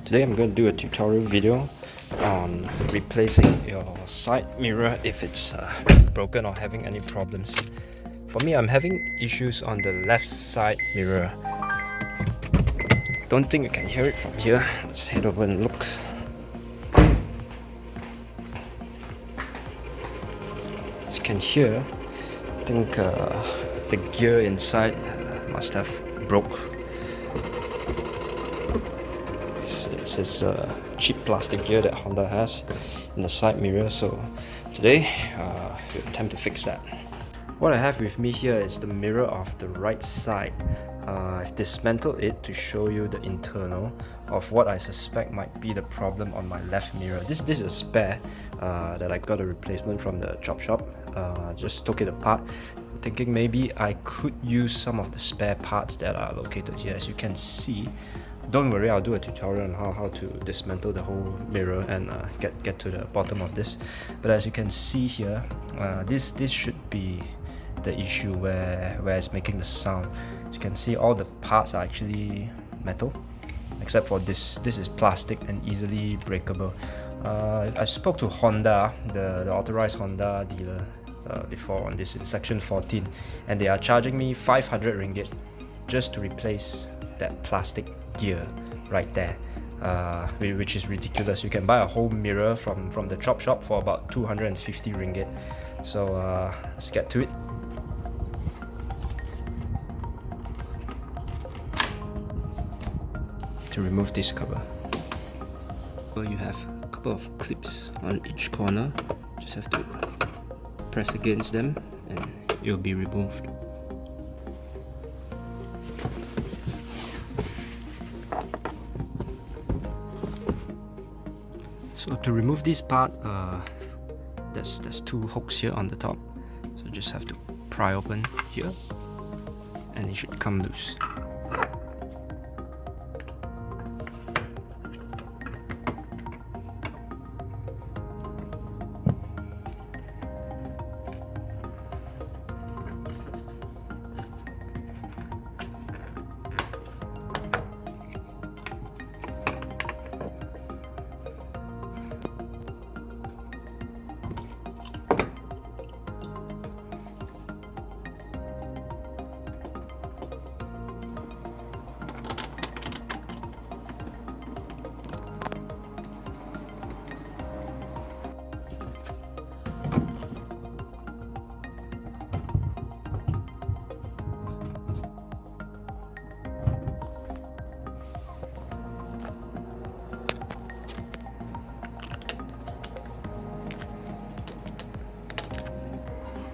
Today I'm going to do a tutorial video on replacing your side mirror if it's broken or having any problems. For me, I'm having issues on the left side mirror. Don't think you can hear it from here. Let's head over and look. As you can hear, I think the gear inside must have broke. This is a cheap plastic gear that Honda has in the side mirror, so today we'll attempt to fix that. What I have with me here is the mirror of the right side. I've dismantled it to show you the internal of what I suspect might be the problem on my left mirror. This is a spare that I got a replacement from the chop shop. Just took it apart, thinking maybe I could use some of the spare parts that are located here. As you can see, don't worry, I'll do a tutorial on how to dismantle the whole mirror and get to the bottom of this. But as you can see here, this should be the issue where it's making the sound. As you can see, all the parts are actually metal, except for this is plastic and easily breakable. I spoke to Honda, the authorized Honda dealer before on this in section 14, and they are charging me 500 ringgit just to replace that plastic gear right there, which is ridiculous. You can buy a whole mirror from the chop shop for about 250 ringgit. So let's get to it. To remove this cover, so you have a couple of clips on each corner. Just have to press against them and it will be removed. So to remove this part, there's two hooks here on the top, so just have to pry open here and it should come loose.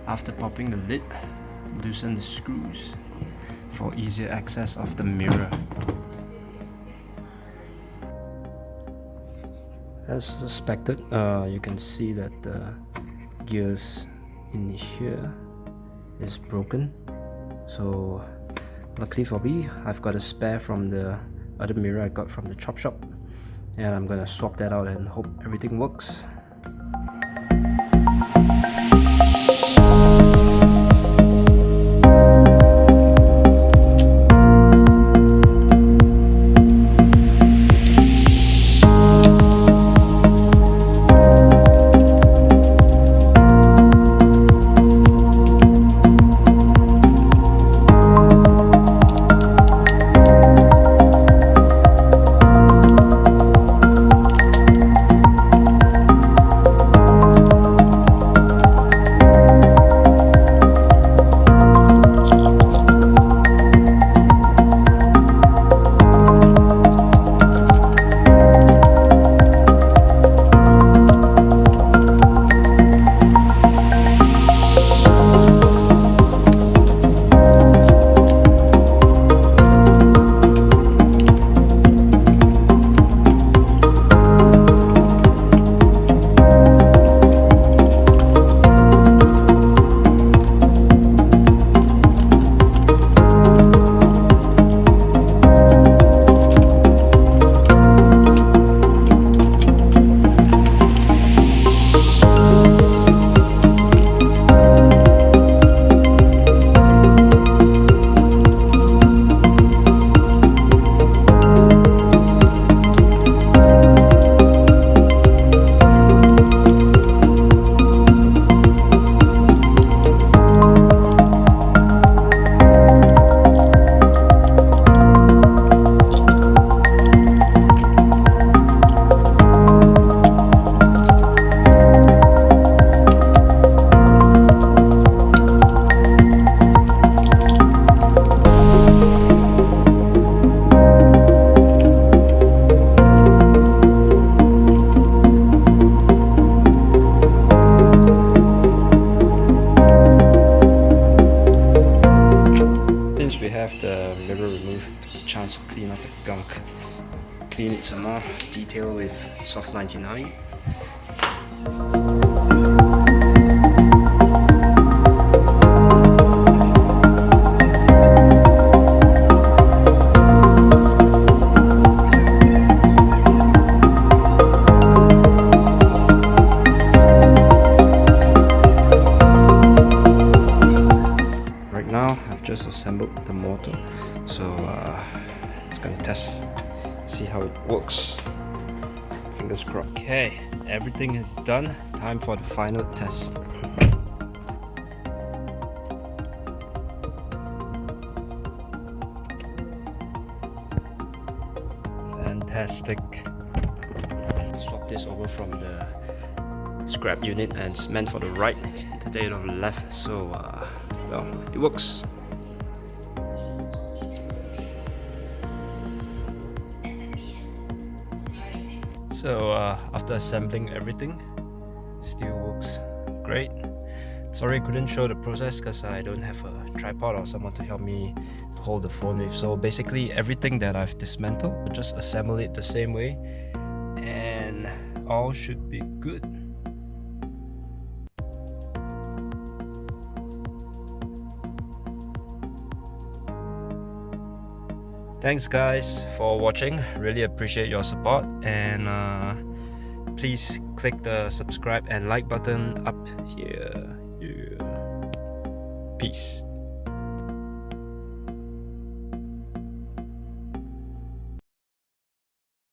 After popping the lid, loosen the screws for easier access of the mirror. As suspected, you can see that the gears in here is broken. So luckily for me, I've got a spare from the other mirror I got from the chop shop, and I'm gonna swap that out and hope everything works. the mirror removed, took a chance to clean up the gunk. Clean it some more, detail with soft 99. Right now, I've just assembled the motor, so it's gonna test, see how it works. Fingers crossed. Okay, everything is done. Time for the final test. Fantastic. Swap this over from the scrap unit, and it's meant for the right instead of the left, so well, it works. So after assembling everything, still works great. Sorry I couldn't show the process because I don't have a tripod or someone to help me hold the phone with. So basically everything that I've dismantled, just assemble it the same way and all should be good. Thanks guys for watching, really appreciate your support, and please click the subscribe and like button up here. Yeah. Peace.